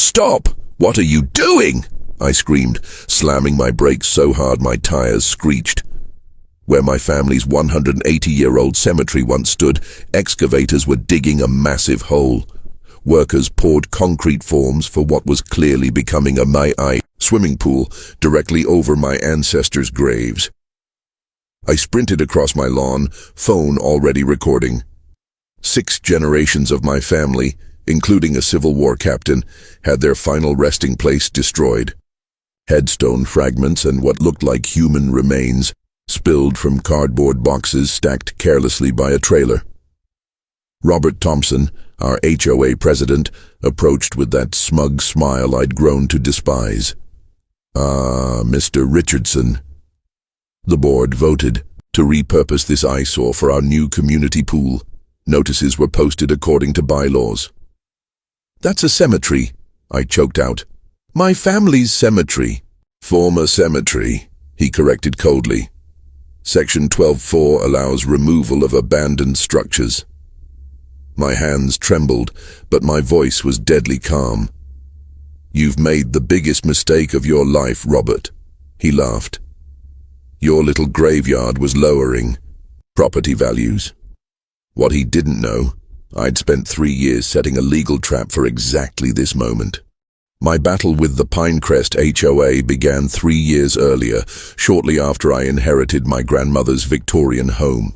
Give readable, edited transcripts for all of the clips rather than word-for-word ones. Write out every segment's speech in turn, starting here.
Stop! What are you doing? I screamed, slamming my brakes so hard my tires screeched. Where my family's 180-year-old cemetery once stood, excavators were digging a massive hole. Workers poured concrete forms for what was clearly becoming a swimming pool directly over my ancestors' graves. I sprinted across my lawn, phone already recording. 6 generations of my family, including a Civil War captain, had their final resting place destroyed. Headstone fragments and what looked like human remains spilled from cardboard boxes stacked carelessly by a trailer. Robert Thompson, our HOA president, approached with that smug smile I'd grown to despise. "Ah, Mr. Richardson." The board voted to repurpose this eyesore for our new community pool. Notices were posted according to bylaws. "That's a cemetery," I choked out. "My family's cemetery." "Former cemetery," he corrected coldly. Section 12(4) allows removal of abandoned structures. My hands trembled, but my voice was deadly calm. "You've made the biggest mistake of your life, Robert," he laughed. "Your little graveyard was lowering property values." What he didn't know, I'd spent 3 years setting a legal trap for exactly this moment. My battle with the Pinecrest HOA began 3 years earlier, shortly after I inherited my grandmother's Victorian home.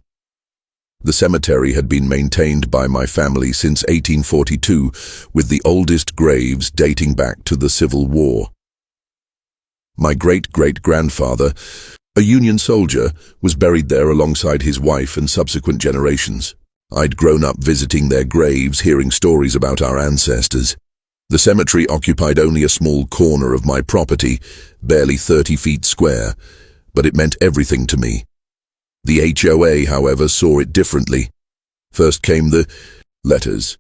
The cemetery had been maintained by my family since 1842, with the oldest graves dating back to the Civil War. My great-great-grandfather, a Union soldier, was buried there alongside his wife and subsequent generations. I'd grown up visiting their graves, hearing stories about our ancestors. The cemetery occupied only a small corner of my property, barely 30 feet square, but it meant everything to me. The HOA, however, saw it differently. First came the letters: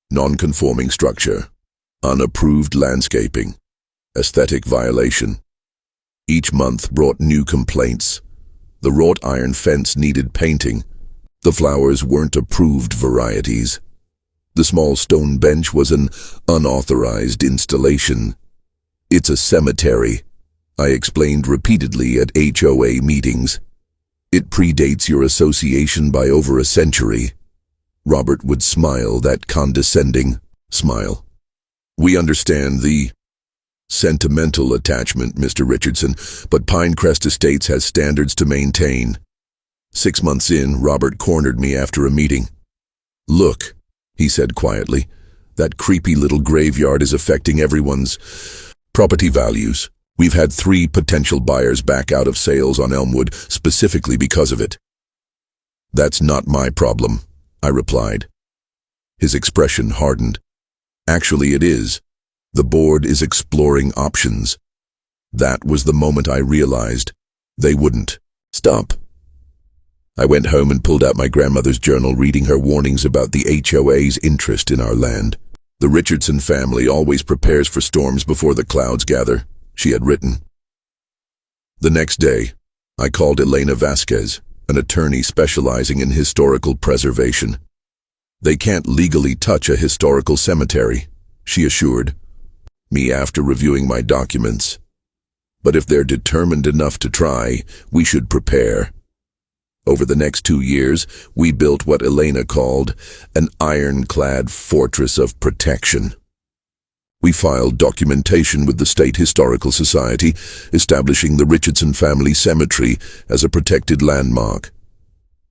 non-conforming structure, unapproved landscaping, aesthetic violation. Each month brought new complaints. The wrought iron fence needed painting. The flowers weren't approved varieties. The small stone bench was an unauthorized installation. "It's a cemetery," I explained repeatedly at HOA meetings. "It predates your association by over a century." Robert would smile, that condescending smile. "We understand the sentimental attachment, Mr. Richardson, but Pinecrest Estates has standards to maintain." 6 months in, Robert cornered me after a meeting. "Look," he said quietly, "that creepy little graveyard is affecting everyone's property values. We've had 3 potential buyers back out of sales on Elmwood specifically because of it." "That's not my problem," I replied. His expression hardened. "Actually, it is. The board is exploring options." That was the moment I realized they wouldn't stop. I went home and pulled out my grandmother's journal, reading her warnings about the HOA's interest in our land. "The Richardson family always prepares for storms before the clouds gather," she had written. The next day, I called Elena Vasquez, an attorney specializing in historical preservation. "They can't legally touch a historical cemetery," she assured me after reviewing my documents. "But if they're determined enough to try, we should prepare." Over the next 2 years, we built what Elena called an ironclad fortress of protection. We filed documentation with the State Historical Society, establishing the Richardson family cemetery as a protected landmark.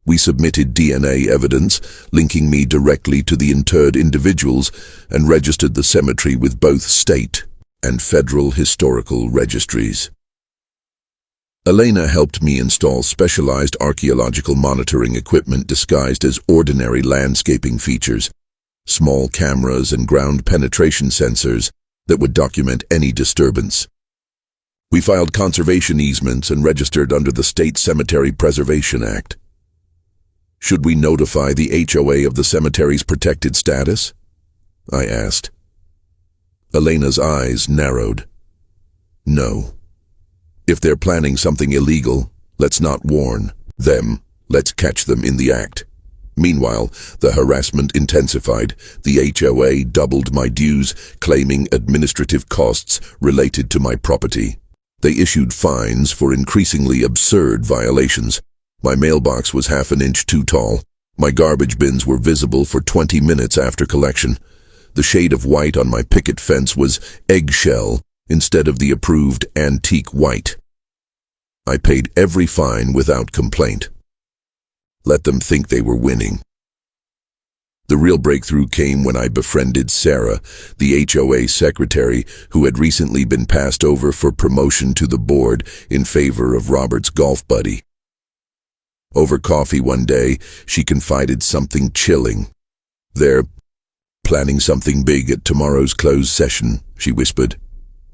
We submitted DNA evidence linking me directly to the interred individuals and registered the cemetery with both state and federal historical registries. Elena helped me install specialized archaeological monitoring equipment disguised as ordinary landscaping features, small cameras and ground penetration sensors that would document any disturbance. We filed conservation easements and registered under the State Cemetery Preservation Act. "Should we notify the HOA of the cemetery's protected status?" I asked. Elena's eyes narrowed. "No. If they're planning something illegal, let's not warn them. Let's catch them in the act." Meanwhile, the harassment intensified. The HOA doubled my dues, claiming administrative costs related to my property. They issued fines for increasingly absurd violations. My mailbox was half an inch too tall. My garbage bins were visible for 20 minutes after collection. The shade of white on my picket fence was eggshell instead of the approved antique white. I paid every fine without complaint. Let them think they were winning. The real breakthrough came when I befriended Sarah, the HOA secretary, who had recently been passed over for promotion to the board in favor of Robert's golf buddy. Over coffee one day, she confided something chilling. "They're planning something big at tomorrow's closed session," she whispered.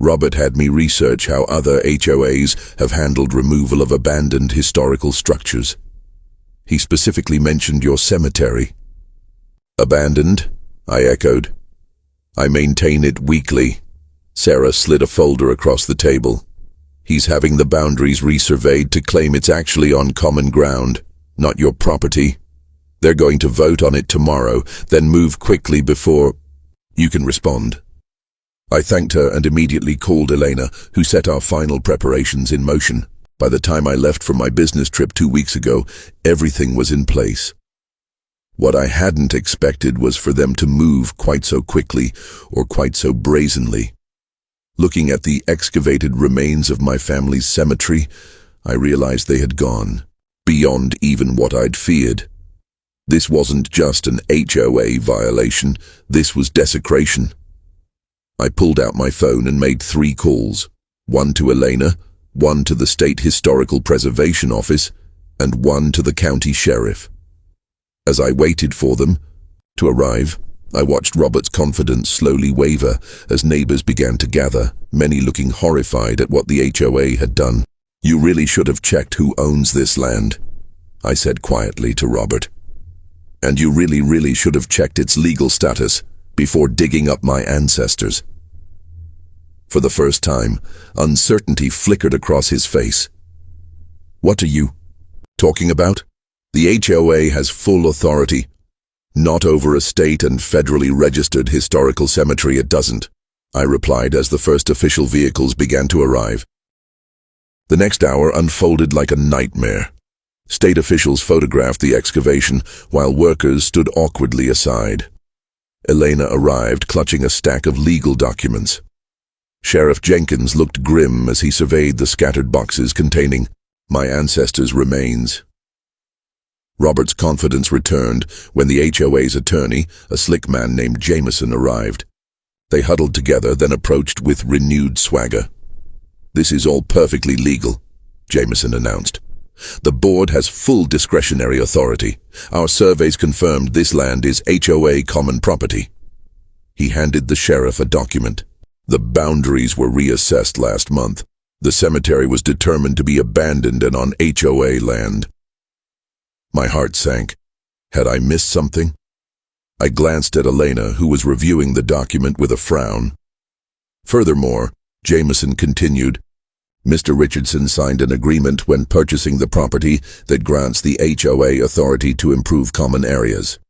"Robert had me research how other HOAs have handled removal of abandoned historical structures. He specifically mentioned your cemetery." "Abandoned?" I echoed. "I maintain it weekly." Sarah slid a folder across the table. "He's having the boundaries resurveyed to claim it's actually on common ground, not your property. They're going to vote on it tomorrow, then move quickly before you can respond." I thanked her and immediately called Elena, who set our final preparations in motion. By the time I left from my business trip 2 weeks ago, everything was in place. What I hadn't expected was for them to move quite so quickly or quite so brazenly. Looking at the excavated remains of my family's cemetery, I realized they had gone beyond even what I'd feared. This wasn't just an HOA violation, this was desecration. I pulled out my phone and made 3 calls, one to Elena, one to the State Historical Preservation Office, and one to the county sheriff. As I waited for them to arrive, I watched Robert's confidence slowly waver as neighbors began to gather, many looking horrified at what the HOA had done. "You really should have checked who owns this land," I said quietly to Robert. "And you really should have checked its legal status before digging up my ancestors." For the first time, uncertainty flickered across his face. "What are you talking about? The HOA has full authority. Not over a state and federally registered historical cemetery, it doesn't," I replied as the first official vehicles began to arrive. The next hour unfolded like a nightmare. State officials photographed the excavation while workers stood awkwardly aside. Elena arrived clutching a stack of legal documents. Sheriff Jenkins looked grim as he surveyed the scattered boxes containing my ancestors' remains. Robert's confidence returned when the HOA's attorney, a slick man named Jameson, arrived. They huddled together, then approached with renewed swagger. "This is all perfectly legal," Jameson announced. "The board has full discretionary authority. Our surveys confirmed this land is HOA common property." He handed the sheriff a document. The boundaries were reassessed last month. The cemetery was determined to be abandoned and on HOA land. My heart sank. Had I missed something? I glanced at Elena, who was reviewing the document with a frown. Furthermore, Jameson continued, "Mr. Richardson signed an agreement when purchasing the property that grants the HOA authority to improve common areas."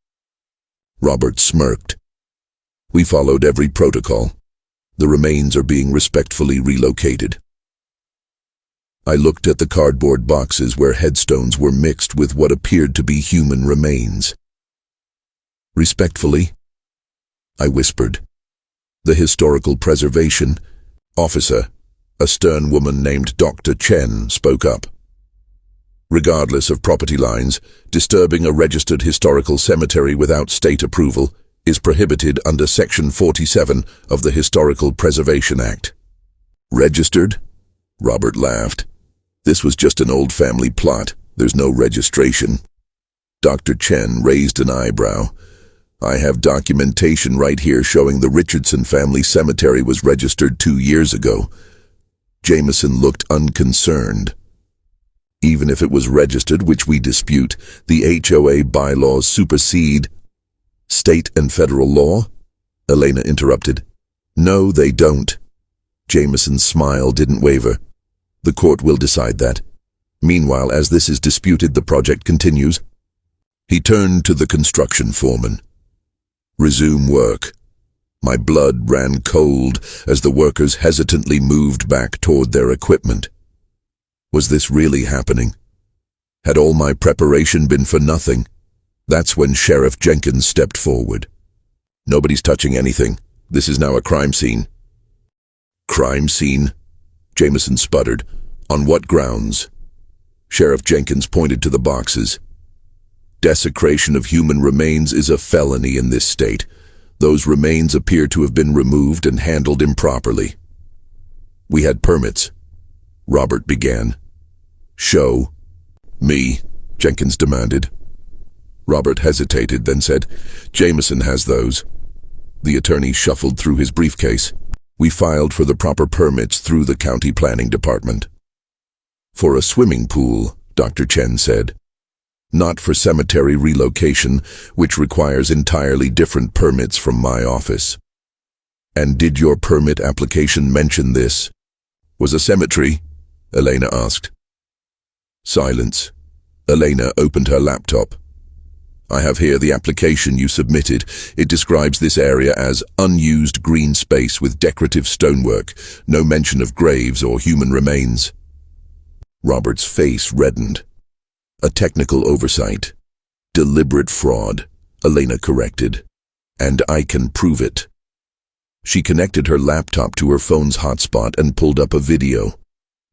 Robert smirked. "We followed every protocol. The remains are being respectfully relocated." I looked at the cardboard boxes where headstones were mixed with what appeared to be human remains. "Respectfully?" I whispered. The historical preservation officer, a stern woman named Dr. Chen, spoke up. "Regardless of property lines, disturbing a registered historical cemetery without state approval is prohibited under Section 47 of the Historical Preservation Act." "Registered?" Robert laughed. "This was just an old family plot. There's no registration." Dr. Chen raised an eyebrow. "I have documentation right here showing the Richardson family cemetery was registered 2 years ago." Jameson looked unconcerned. "Even if it was registered, which we dispute, the HOA bylaws supersede state and federal law?" Elena interrupted. "No, they don't." Jameson's smile didn't waver. "The court will decide that. Meanwhile, as this is disputed, the project continues." He turned to the construction foreman. "Resume work." My blood ran cold as the workers hesitantly moved back toward their equipment. Was this really happening? Had all my preparation been for nothing? That's when Sheriff Jenkins stepped forward. "Nobody's touching anything. This is now a crime scene." "Crime scene?" Jameson sputtered. "On what grounds?" Sheriff Jenkins pointed to the boxes. "Desecration of human remains is a felony in this state. Those remains appear to have been removed and handled improperly." "We had permits," Robert began. "Show." "Me," Jenkins demanded. Robert hesitated, then said, "Jameson has those." The attorney shuffled through his briefcase. "We filed for the proper permits through the county planning department." "For a swimming pool," Dr. Chen said. "Not for cemetery relocation, which requires entirely different permits from my office." "And did your permit application mention this?" "Was a cemetery?" Elena asked. Silence. Elena opened her laptop. "I have here the application you submitted. It describes this area as unused green space with decorative stonework, no mention of graves or human remains." Robert's face reddened. "A technical oversight. Deliberate fraud," Elena corrected. "And I can prove it." She connected her laptop to her phone's hotspot and pulled up a video.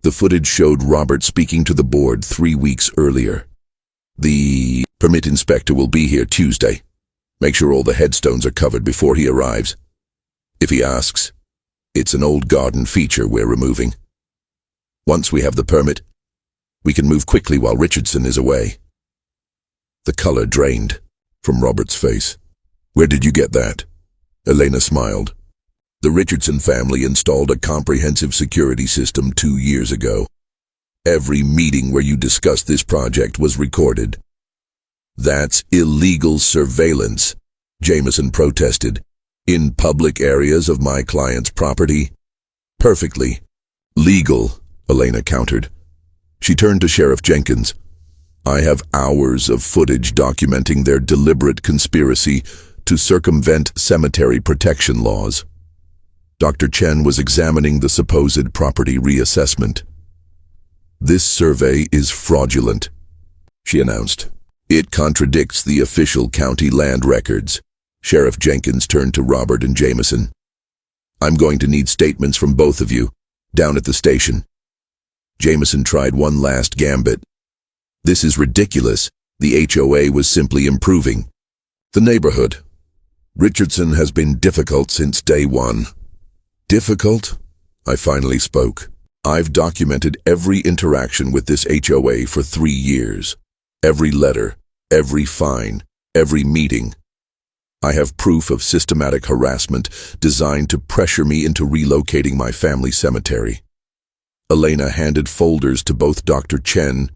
The footage showed Robert speaking to the board 3 weeks earlier. "The permit inspector will be here Tuesday. Make sure all the headstones are covered before he arrives. If he asks, it's an old garden feature we're removing. Once we have the permit, we can move quickly while Richardson is away." The color drained from Robert's face. "Where did you get that?" Elena smiled. "The Richardson family installed a comprehensive security system 2 years ago. Every meeting where you discussed this project was recorded." "That's illegal surveillance," Jameson protested. "In public areas of my client's property?" "Perfectly legal," Elena countered. She turned to Sheriff Jenkins. "I have hours of footage documenting their deliberate conspiracy to circumvent cemetery protection laws." Dr. Chen was examining the supposed property reassessment. "This survey is fraudulent," she announced. "It contradicts the official county land records." Sheriff Jenkins turned to Robert and Jameson. "I'm going to need statements from both of you, down at the station." Jameson tried one last gambit. "This is ridiculous. The HOA was simply improving the neighborhood. Richardson has been difficult since day one." "Difficult?" I finally spoke. "I've documented every interaction with this HOA for 3 years. Every letter, every fine, every meeting. I have proof of systematic harassment designed to pressure me into relocating my family cemetery." Elena handed folders to both Dr. Chen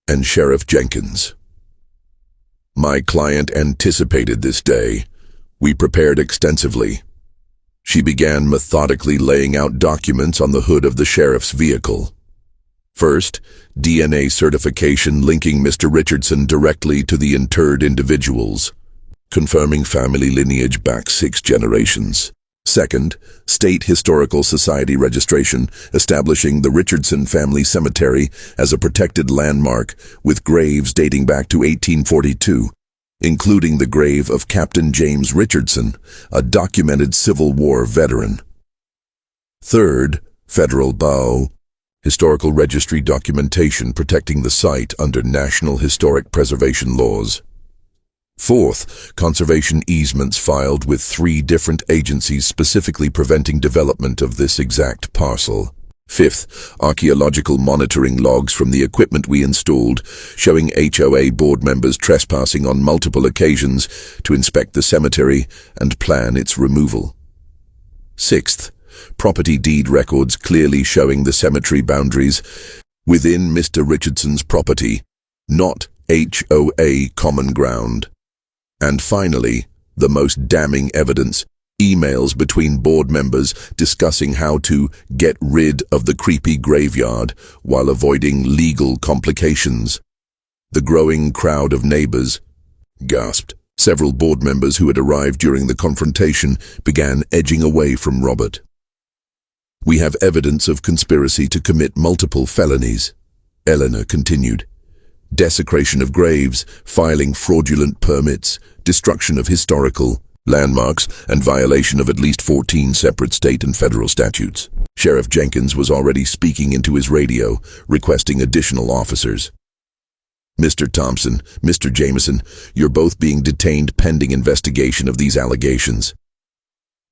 and Sheriff Jenkins. "My client anticipated this day. We prepared extensively." She began methodically laying out documents on the hood of the sheriff's vehicle. First, DNA certification linking Mr. Richardson directly to the interred individuals, confirming family lineage back 6 generations. Second, State Historical Society registration establishing the Richardson family cemetery as a protected landmark with graves dating back to 1842. Including the grave of Captain James Richardson, a documented Civil War veteran. Third, Federal BOW, Historical Registry documentation protecting the site under National Historic Preservation laws. Fourth, conservation easements filed with 3 different agencies specifically preventing development of this exact parcel. Fifth, archaeological monitoring logs from the equipment we installed, showing HOA board members trespassing on multiple occasions to inspect the cemetery and plan its removal. Sixth, property deed records clearly showing the cemetery boundaries within Mr. Richardson's property, not HOA common ground. And finally, the most damning evidence, emails between board members discussing how to get rid of the creepy graveyard while avoiding legal complications. The growing crowd of neighbors, gasped. Several board members who had arrived during the confrontation began edging away from Robert. We have evidence of conspiracy to commit multiple felonies, Eleanor continued. Desecration of graves, filing fraudulent permits, destruction of historical landmarks, and violation of at least 14 separate state and federal statutes. Sheriff Jenkins was already speaking into his radio, requesting additional officers. Mr. Thompson, Mr. Jameson, you're both being detained pending investigation of these allegations.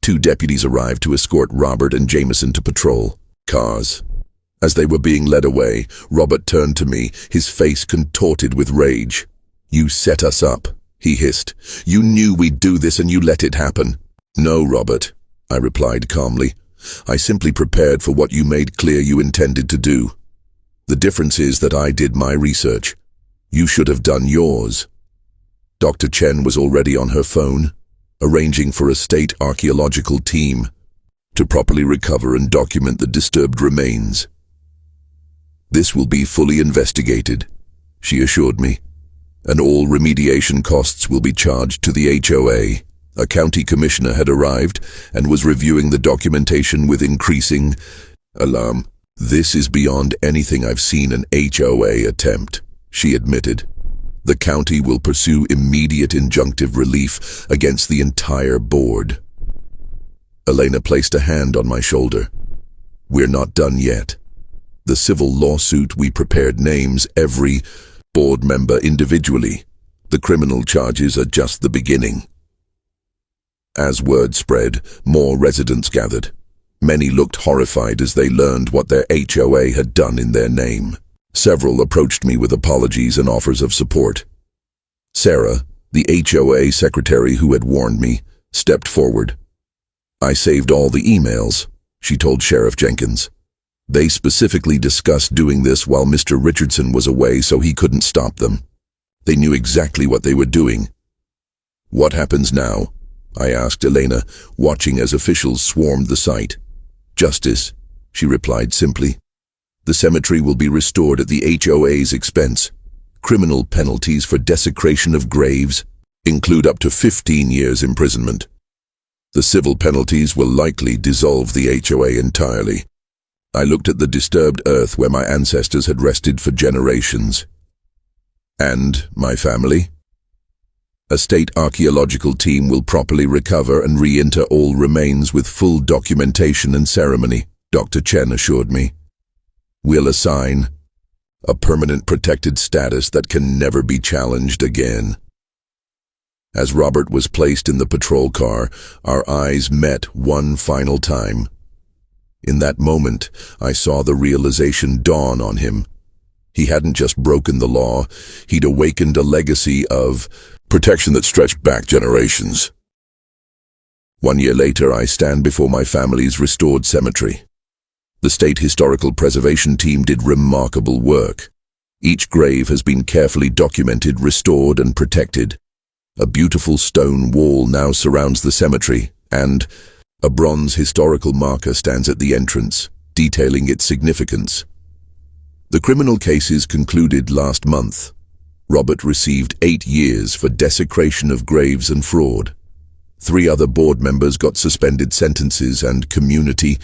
2 deputies arrived to escort Robert and Jameson to patrol cars. As they were being led away, Robert turned to me, his face contorted with rage. "You set us up," he hissed. "You knew we'd do this and you let it happen." "No, Robert," I replied calmly. "I simply prepared for what you made clear you intended to do. The difference is that I did my research. You should have done yours." Dr. Chen was already on her phone, arranging for a state archaeological team to properly recover and document the disturbed remains. "This will be fully investigated," she assured me, "and all remediation costs will be charged to the HOA. A county commissioner had arrived and was reviewing the documentation with increasing alarm. "This is beyond anything I've seen an HOA attempt," she admitted. "The county will pursue immediate injunctive relief against the entire board." Elena placed a hand on my shoulder. "We're not done yet. The civil lawsuit, we prepared names every board member individually. The criminal charges are just the beginning." As word spread, more residents gathered. Many looked horrified as they learned what their HOA had done in their name. Several approached me with apologies and offers of support. Sarah, the HOA secretary who had warned me, stepped forward. "I saved all the emails," she told Sheriff Jenkins. "They specifically discussed doing this while Mr. Richardson was away, so he couldn't stop them. They knew exactly what they were doing." "What happens now?" I asked Elena, watching as officials swarmed the site. "Justice," she replied simply. "The cemetery will be restored at the HOA's expense. Criminal penalties for desecration of graves include up to 15 years imprisonment. The civil penalties will likely dissolve the HOA entirely." I looked at the disturbed earth where my ancestors had rested for generations. "And my family?" "A state archaeological team will properly recover and re-inter all remains with full documentation and ceremony," Dr. Chen assured me. "We'll assign a permanent protected status that can never be challenged again." As Robert was placed in the patrol car, our eyes met one final time. In that moment, I saw the realization dawn on him. He hadn't just broken the law, he'd awakened a legacy of protection that stretched back generations. 1 year later, I stand before my family's restored cemetery. The State Historical Preservation Team did remarkable work. Each grave has been carefully documented, restored, and protected. A beautiful stone wall now surrounds the cemetery, and a bronze historical marker stands at the entrance, detailing its significance. The criminal cases concluded last month. Robert received 8 years for desecration of graves and fraud. 3 other board members got suspended sentences and community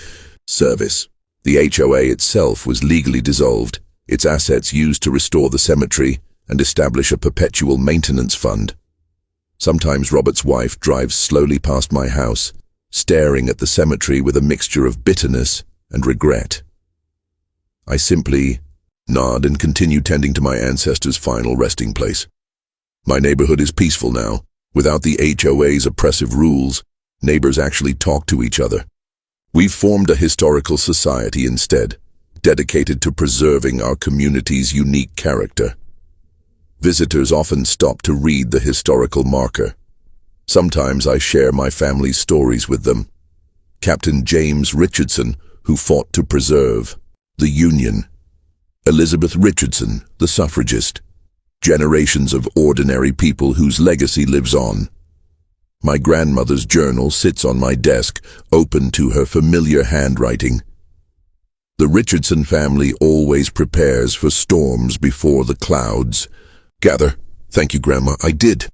service. The HOA itself was legally dissolved, its assets used to restore the cemetery and establish a perpetual maintenance fund. Sometimes Robert's wife drives slowly past my house, staring at the cemetery with a mixture of bitterness and regret. I simply nod and continue tending to my ancestors' final resting place. My neighborhood is peaceful now. Without the HOA's oppressive rules, neighbors actually talk to each other. We've formed a historical society instead, dedicated to preserving our community's unique character. Visitors often stop to read the historical marker. Sometimes I share my family's stories with them. Captain James Richardson, who fought to preserve the Union. Elizabeth Richardson, the suffragist. Generations of ordinary people whose legacy lives on. My grandmother's journal sits on my desk, open to her familiar handwriting. The Richardson family always prepares for storms before the clouds gather. Thank you, Grandma. I did.